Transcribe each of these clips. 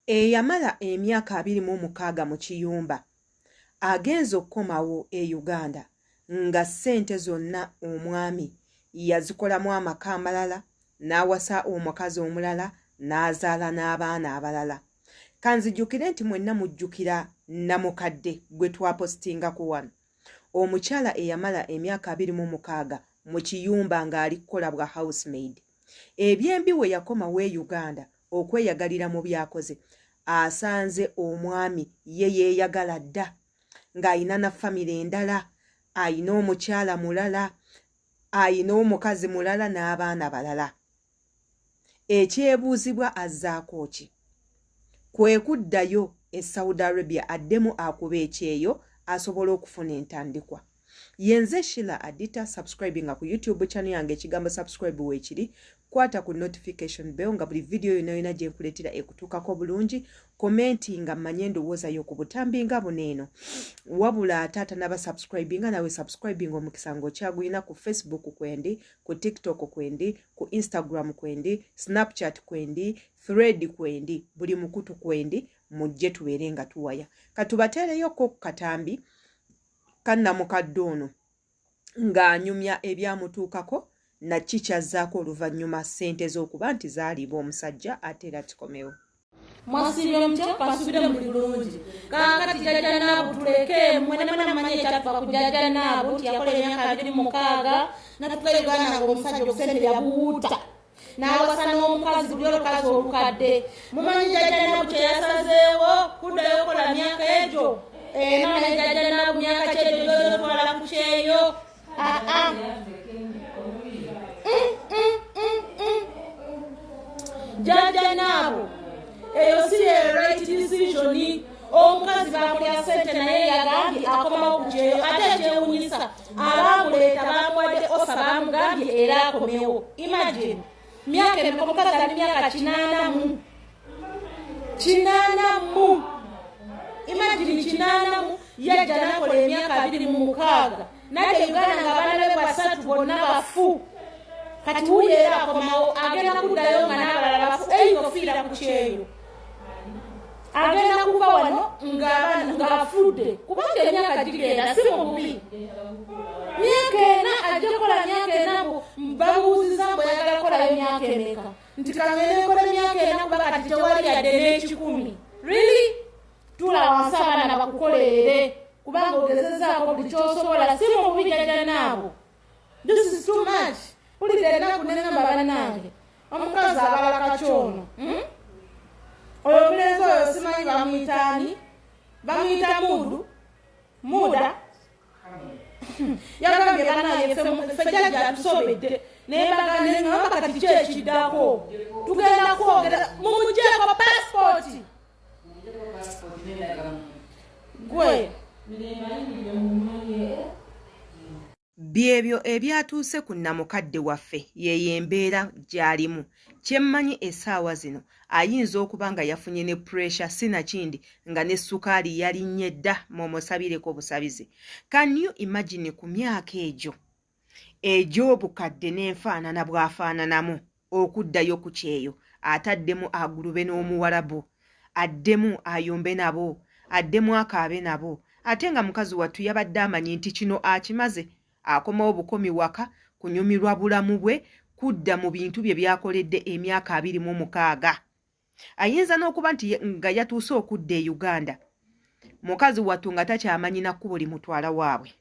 eyamala emyaka 26 mu kiyumba agenza okukomawo e Uganda nga ssente zonna omwami yazikolamu amaka amalala n'awasa omukazi omulala n'azaala n'abaana abalala. Kanzijjukire nti mwenna mujjukira Namukadde gwe twapositingako wano, omukyala eyamala emyaka 26 mu kiyumba ng'ali kukola bwa housemaid. Ebyembi we yakomawo e Uganda okweyagalira mu byakoze, asanze omwami ye yeeyagala dda ng'ayina na famire endala, ayina omukyala mulala, ayina omukazi mulala n'abaana balala. Ekyebuuzibwa azzaako ki? Kwe kuddayo e Saudi Arabia addemu akuba ekyeyo asobola okufuna entandikwa. Yenze Sheila Adita, subscribing ku YouTube channel yange ekigambo subscribe weekiri, kwata ku notification bell nga buli video yonna gye nkuleetera ekutuukako bulungi, commentinga manye ndowooza yo ku butambi nga buneeno. Wabula taata naba subscribinga nawe subscribing omukisa ng'okyagulina ku Facebook kwendi, ku TikTok kwendi, ku Instagram kwendi, Snapchat kwendi, Thread kwendi, buli mukutu kwendi, mujje tubeere nga tuwaya. Katubateereyoko ku katambi Namukadde ono ng'anyumya ebyamutuukako na kikyazzaako oluvannyuma ssente z'okuba nti zaaliibwa omusajja ate era tukomewo. Mwasibye omukyala basubire mu bulungi. Kaakati jjajja Naabu tuleke mwena manye ekyatuva ku jjajja Naabu nti yakola emyaka 26 natuka Uganda ng'omusajja obusente yabuwuuta. N'awasa n'omukazi buli olukazi olukadde. Mumanyi jjajja Naabu kye yasazeewo kuddayo okola myaka egyo. Mama jjajja Naabu myaka kyejo gy'otwala ku kyeyo. Jjajja Naabu eyo si right decision. Omukazi bamulya ssente naye yagambye akomawo ku kyeyo. Ate ekyewuunyisa abaamuleeta baamuwadde ofa baamugambye era akomewo. Imagine myaka emeka omukazi ali myaka 80 Imagine 80 yajja nakola emyaka 26 nadde Uganda ng'abaana be 3 bonna bafu. Kati wuyo era akomawo agenda kuddayo nga n'abalala bafu eyofiira ku kyeyo. Agenda kuva wano ng'abaana ng'afudde kubanga emyaka gigenda si mu bubi. Myaka ena ajja kukola myaka ena bamubuuziza mbu oyagala kukolayo myaka emeka nti kangende nkola myaka ena kuba kati tewali yadde n'ekikumi. Really? Tula wansi abaana bakukolerere kubanga ogezezaako buli ky'osobola si mu bubi jjajja Naabu. This is too much. Pulidde ennaku n'engamba bannange omukazi abala kacyono. Oyo omulenzi oyo simanyi bamuyitaani, bamuyita Muda. Yagambye bannange ffe jjajja atusobedde naye bagamba kati kiki ekiddako tugenda kwogera mumugyeko passport. Gwe byebyo ebyatuuse ku Namukadde waffe yeyo embeera gy'alimu. Kyemmanyi essaawa zino ayinza okuba nga yafunye ne pressure sinakindi nga ne ssukaali yalinnye dda mumusabireko obusabizi. Can you imagine ku myaka egyo egy'obukadde n'enfaanana bw'afaananamu okuddayo ku kyeyo ataddemu agulube n'omuwalabu, addemu ayombe nabo, addemu akaabe nabo, ate nga mukazi wattu yabadde amanyi nti kino akimaze. Akomawo bukomi waka, kunyumirwa bulamu bwe, kudda mu bintu bye byakoledde emyaka 26. Ayinza n'okuba nti nga yatuuse okudda e Uganda, mukazi wattu nga takyamanyi na kkubo limutwala waabwe.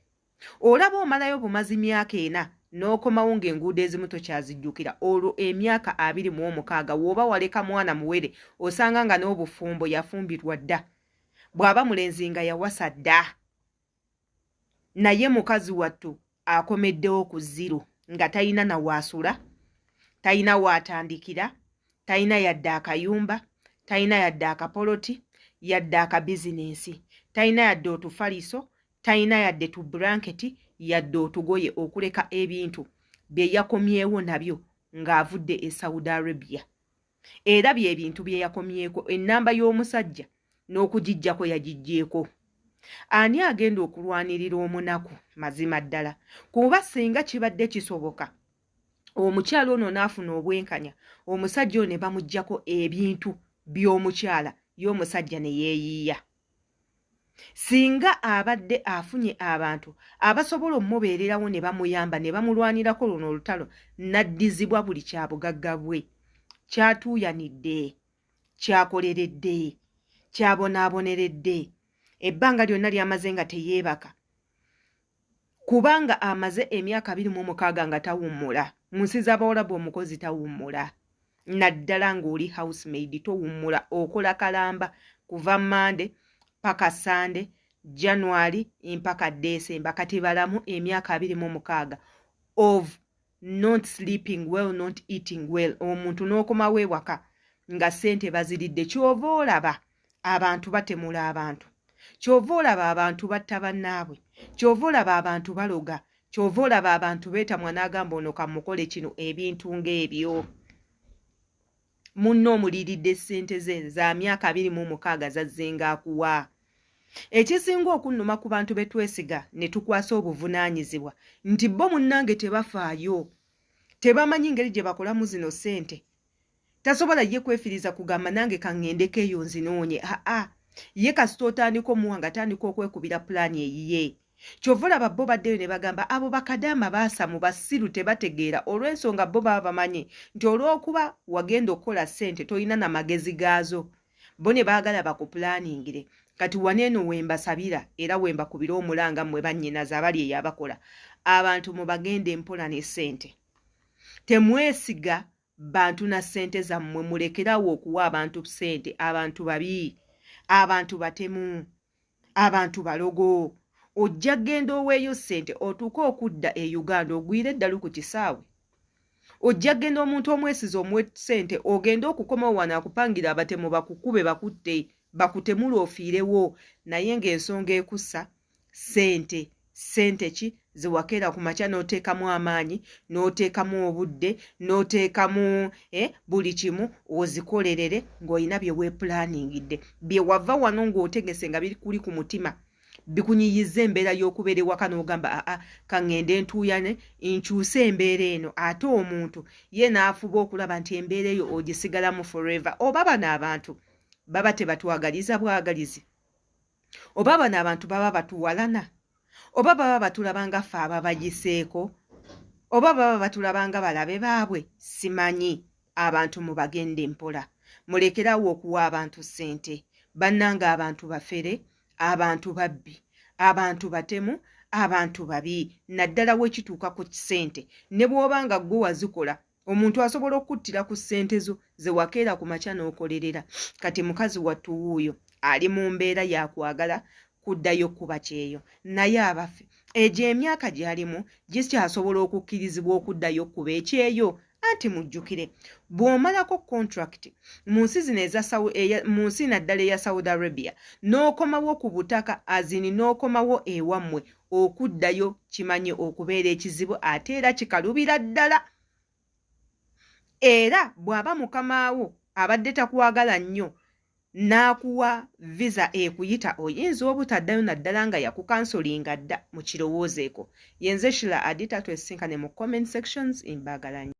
Olaba omalayo bumazi myaka ena n'okomawo ng'enguudo ezimu tokyazijjukira. Olwo emyaka 26 w'oba waleka mwana muwere osanga nga n'obufumbo yafumbirwa dda. Bw'aba mulenzi nga yawasa dda. Naye mukazi wattu akomeddewo ku 0 nga talina na waasula, talina waatandikira, talina yadde akayumba, talina yadde akapoloti, yadde akabizinensi, talina yadde otufaliso, talina yadde tubulanketi, yadde otugoye okuleka ebintu bye yakomyewo nabyo ng'avudde e Saudi Arabia. Era bye bintu bye yakomyeko ennamba y'omusajja n'okugijjako yagijjeeko. Ani agenda okulwanirira omunaku mazima ddala? Kuba singa kibadde kisoboka omukyala ono n'afuna obwenkanya, omusajja ono ne bamuggyako ebintu by'omukyala y'omusajja ne yeeyiiya. Singa abadde afunye abantu abasobola omubeererawo ne bamuyamba ne bamulwanirako luno olutalo n'addizibwa buli kyabugagga bwe, kyatuuyanidde, kyakoleredde, kyabonaaboneredde, ebbanga lyonna ly'amaze nga teyeebaka, kubanga amaze emyaka 26 nga tawummula. Mu nsi z'Abawarabu omukozi tawummula, naddala ng'oli housemaid towummula, okola kalamba kuva Mande paka Sande, January mpaka December. Kati balamu emyaka 26 of not sleeping well, not eating well. Omuntu n'okomawo ewaka nga ssente baziridde. Kyova olaba abantu batemula abantu, kyova olaba abantu batta bannaabwe, kyova olaba abantu baloga, kyova olaba abantu beetamwa n'agamba ono kamukole kino, ebintu ng'ebyo. Munno omuliridde ssente ze za myaka 26 zazzenga akuwa. Ekisinga okunnuma ku bantu betwesiga ne tukwasa obuvunaanyizibwa nti bo munnange tebafaayo, tebamanyi ngeri gye bakolamu zino ssente. Tasobola ye kwefiriza kugamba nange kaŋŋendeko eyo nzinoonye. Ye kasita otandika omuwanga atandika okwekubira pulaani eyiye. Kyova olaba bo baddeyo ne bagamba abo bakadaama baasamu basiru tebategeera, olw'ensonga bo baba bamanyi nti olw'okuba wagenda okukola ssente tolina na magezi gaazo. Bo ne baagala bakupulaaningire. Kati waneeno wembasabira era wembakubira omulanga mmwe bannyinaza abali eyabakola. Abantu mubagende mpola ne ssente. Temwesiga bantu na ssente zammwe, mulekerawo okuwa abantu ssente. Abantu babi, abantu batemu, abantu balogo. Ojja genda oweeyo ssente otuuke okudda e Uganda ogwire eddalu ku kisaawe. Ojja genda omuntu omwesiza omuwe ssente ogenda okukomawo wano akupangira abatemu bakukube bakutte, bakutemula ofiirewo. Naye ng'ensonga ekussa ssente. Ssente ki ziwakeera ku makya n'oteekamu amaanyi, n'oteekamu obudde, n'oteekamu buli kimu ozikolerere ng'olina bye weepulaaningidde, bye wava wano ng'otegese nga biri kuli ku mutima, bikunyiyiza embeera y'okubeera ewaka n'ogamba kaŋŋende ntuuyane nkyuse embeera eno. Ate omuntu ye n'afuba okulaba nti embeera eyo ogisigalamu forever. Oba bano abantu baba tebatwagaliza bwagalizi, oba bano abantu baba batuwalana, oba baba batulabanga ffe ababagiseeko, oba baba batulabanga balabe baabwe, simanyi. Abantu mubagende mpola, mulekerawo okuwa abantu ssente. Bannanga abantu bafere, abantu babbi, abantu batemu, abantu babi. Naddala wekituuka ku ssente, ne bw'obanga ggwe wazikola, omuntu asobola okuttira ku ssente zo ze wakeera ku makya n'okolerera. Kati mukazi wattu wuuyo ali mu mbeera yakwagala kuddayo kuba kyeyo, naye abaffe egyo emyaka gy'alimu gikyasobola okukkirizibwa okuddayo kuba ekyeyo. Anti mujjukire, bw'omalako contract mu nsi zino mu nsi naddala eya Saudi Arabia n'okomawo ku butaka azini n'okomawo ewammwe, okuddayo kimanye okubeera ekizibu ate era kikalubira ddala. Era bw'aba mukamaawo abadde takwagala nnyo n'akuwa visa ekuyita, oyinza obutaddayo naddala nga yakukansolinga dda mu kirowoozeeko. Yenze Shila Adita, twesinkane mu comment sections. Mbagala nnyo.